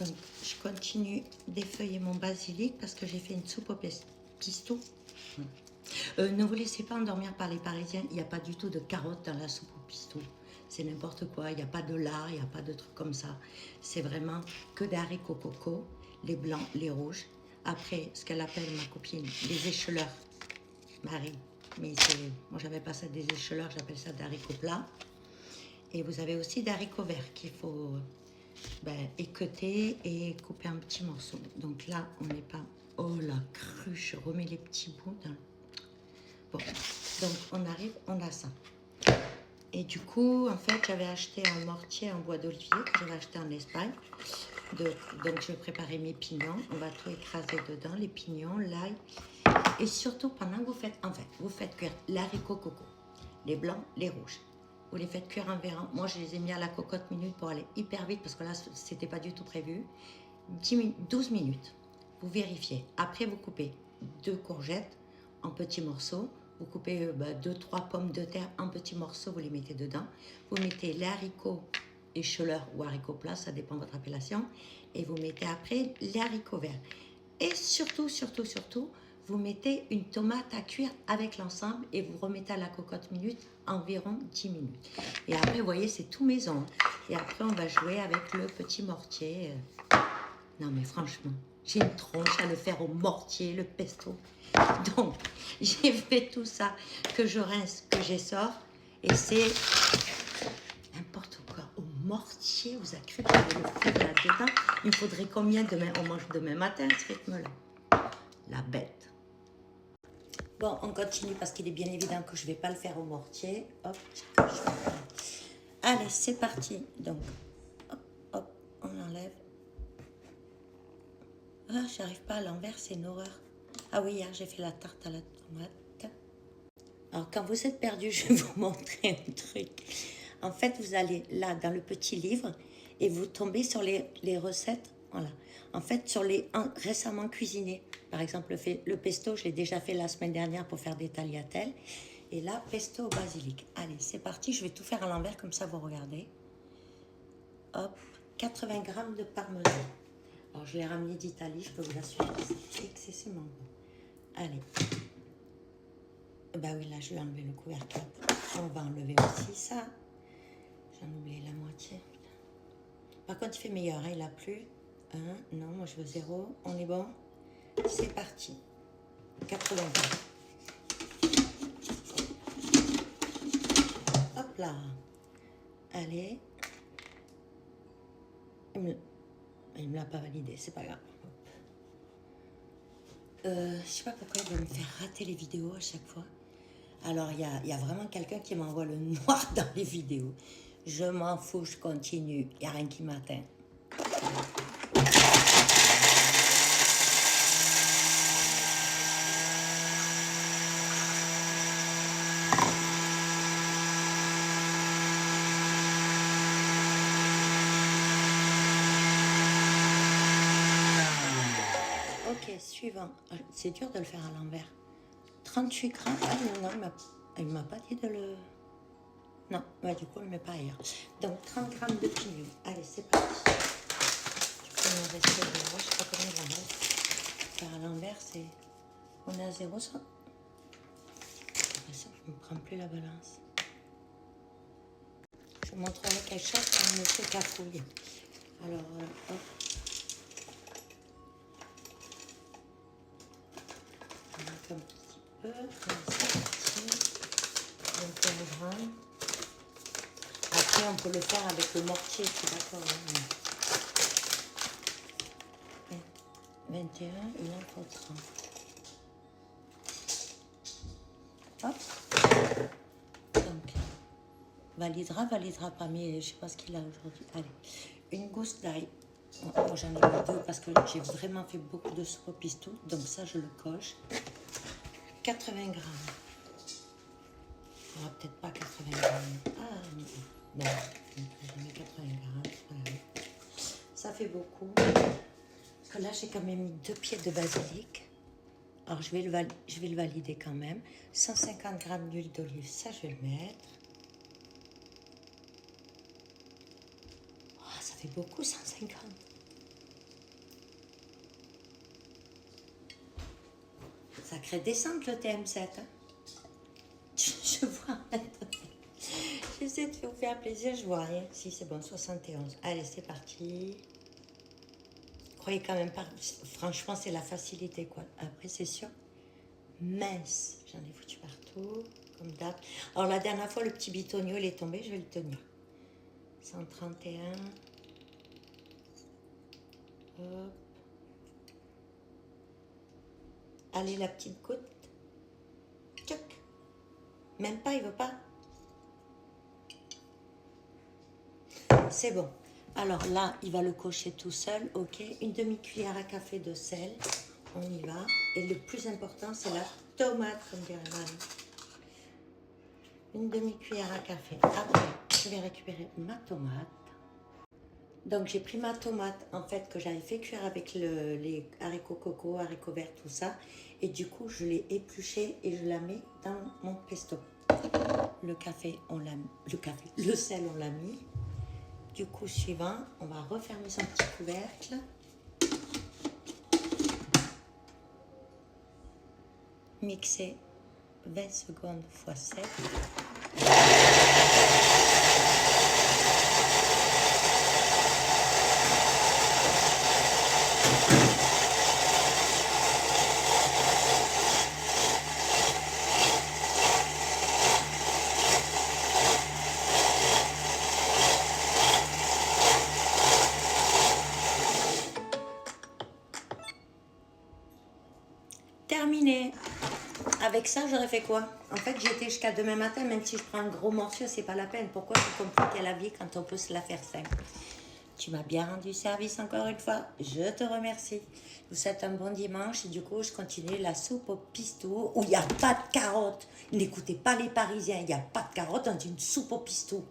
Donc, je continue d'effeuiller mon basilic parce que j'ai fait une soupe au pistou. Ne vous laissez pas endormir par les Parisiens. Il n'y a pas du tout de carottes dans la soupe au pistou. C'est n'importe quoi. Il n'y a pas de lard, il n'y a pas de trucs comme ça. C'est vraiment que des haricots coco, les blancs, les rouges. Après, ce qu'elle appelle ma copine, des écheleurs. Marie. Mais moi, j'appelle pas ça des écheleurs, j'appelle ça des haricots plats. Et vous avez aussi des haricots verts qu'il faut équeuter et couper en petits morceaux. Donc là, on n'est pas... Oh la cruche, je remets les petits bouts dans... Bon, donc on arrive, on a ça. Et du coup, en fait, j'avais acheté un mortier en bois d'olivier que j'avais acheté en Espagne. Donc je vais préparer mes pignons. On va tout écraser dedans, les pignons, l'ail. Et surtout, pendant que vous faites... En fait, vous faites cuire l'haricot coco. Les blancs, les rouges. Vous les faites cuire environ. Moi, je les ai mis à la cocotte minute pour aller hyper vite parce que là, c'était pas du tout prévu. 12 minutes. Vous vérifiez. Après, vous coupez 2 courgettes en petits morceaux. Vous coupez 2-3 pommes de terre en petits morceaux. Vous les mettez dedans. Vous mettez les haricots écheleurs ou haricots plats, ça dépend de votre appellation. Et vous mettez après les haricots verts. Et surtout, surtout, surtout, vous mettez une tomate à cuire avec l'ensemble et vous remettez à la cocotte minute environ 10 minutes. Et après, vous voyez, c'est tout maison. Et après, on va jouer avec le petit mortier. Non, mais franchement, j'ai une tronche à le faire au mortier, le pesto. Donc, j'ai fait tout ça, que je rince, que j'essore. Et c'est n'importe quoi. Au mortier, vous avez cru que j'allais le faire là-dedans. Il me faudrait combien demain? On mange demain matin, ce rythme-là. La bête. Bon, on continue parce qu'il est bien évident que je ne vais pas le faire au mortier. Hop. Allez, c'est parti. Donc, hop, hop, on enlève. Ah, j'arrive pas à l'envers, c'est une horreur. Ah oui, hier, j'ai fait la tarte à la tomate. Alors, quand vous êtes perdu, je vais vous montrer un truc. En fait, vous allez là, dans le petit livre, et vous tombez sur les recettes. Voilà. En fait, sur les récemment cuisinés. Par exemple, le pesto, je l'ai déjà fait la semaine dernière pour faire des tagliatelles. Et là, pesto au basilic. Allez, c'est parti. Je vais tout faire à l'envers, comme ça, vous regardez. Hop, 80 grammes de parmesan. Alors, je l'ai ramené d'Italie, je peux vous l'assurer. C'est excessivement bon. Allez. Bah oui, là, je vais enlever le couvercle. On va enlever aussi ça. J'en ai oublié la moitié. Par contre, il fait meilleur, hein, il a plu. Non, moi je veux 0. On est bon? C'est parti. 80 grammes. Hop là. Allez. Il me l'a pas validé, c'est pas grave. Je sais pas pourquoi il veut me faire rater les vidéos à chaque fois. Alors, il y a vraiment quelqu'un qui m'envoie le noir dans les vidéos. Je m'en fous, je continue. Il n'y a rien qui m'atteint. Ok, suivant. C'est dur de le faire à l'envers. 38 grammes. Ah non, il m'a pas dit de le... Non, bah, du coup, il ne met pas ailleurs. Donc, 30 grammes de pignons. Allez, c'est parti. Je peux me rester de moi, je sais pas combien il en reste. Faire à l'envers, c'est... On est à 0, ça. J'ai l'impression que je ne me prends plus la balance. Je vous montrerai quelque chose quand monsieur cafouille. Alors, hop. On met un petit peu. C'est parti. 21 grammes. Après, on peut le faire avec le mortier, je suis d'accord. Hein. 21, il en faut 30. Hop. Donc, validera pas, mais je sais pas ce qu'il a aujourd'hui. Allez, une gousse d'ail. Bon, moi, j'en ai mis 2 parce que j'ai vraiment fait beaucoup de soupe au pistou. Donc ça, je le coche. 80 grammes. Il n'y aura peut-être pas 80 grammes. Ah, non. J'ai mis 80 grammes. Voilà. Ça fait beaucoup. Parce que là, j'ai quand même mis 2 pieds de basilic. Alors, je vais le valider quand même. 150 grammes d'huile d'olive, ça, je vais le mettre. Oh, ça fait beaucoup, 150. sacrée descente le TM7. Hein. Je vois. J'essaie de vous faire plaisir, je vois rien. Si c'est bon, 71. Allez, c'est parti. Croyez quand même pas. Franchement, c'est la facilité, quoi. Après, c'est sûr. Mince. J'en ai foutu partout, comme d'hab. Alors, la dernière fois, le petit bitonio, il est tombé, je vais le tenir. 131. Hop. Allez, la petite goutte. Tchoc. Même pas, il veut pas. C'est bon. Alors là, il va le cocher tout seul, ok. Une demi-cuillère à café de sel. On y va. Et le plus important, c'est la tomate, comme dirait Marie. Une demi-cuillère à café. Après, je vais récupérer ma tomate. Donc, j'ai pris ma tomate, en fait, que j'avais fait cuire avec les haricots coco, haricots verts, tout ça. Et du coup, je l'ai épluchée et je la mets dans mon pesto. Le café, on l'a mis. Le sel, on l'a mis. Du coup, suivant, on va refermer son petit couvercle. Mixer 20 secondes x 7. Terminé. Avec ça, j'aurais fait quoi? En fait, j'étais jusqu'à demain matin, même si je prends un gros morceau, c'est pas la peine. Pourquoi je compliquer la vie quand on peut se la faire simple? Tu m'as bien rendu service encore une fois. Je te remercie. Je vous souhaite un bon dimanche. Et du coup, je continue la soupe au pistou où il n'y a pas de carottes. N'écoutez pas les Parisiens, il n'y a pas de carottes dans une soupe au pistou.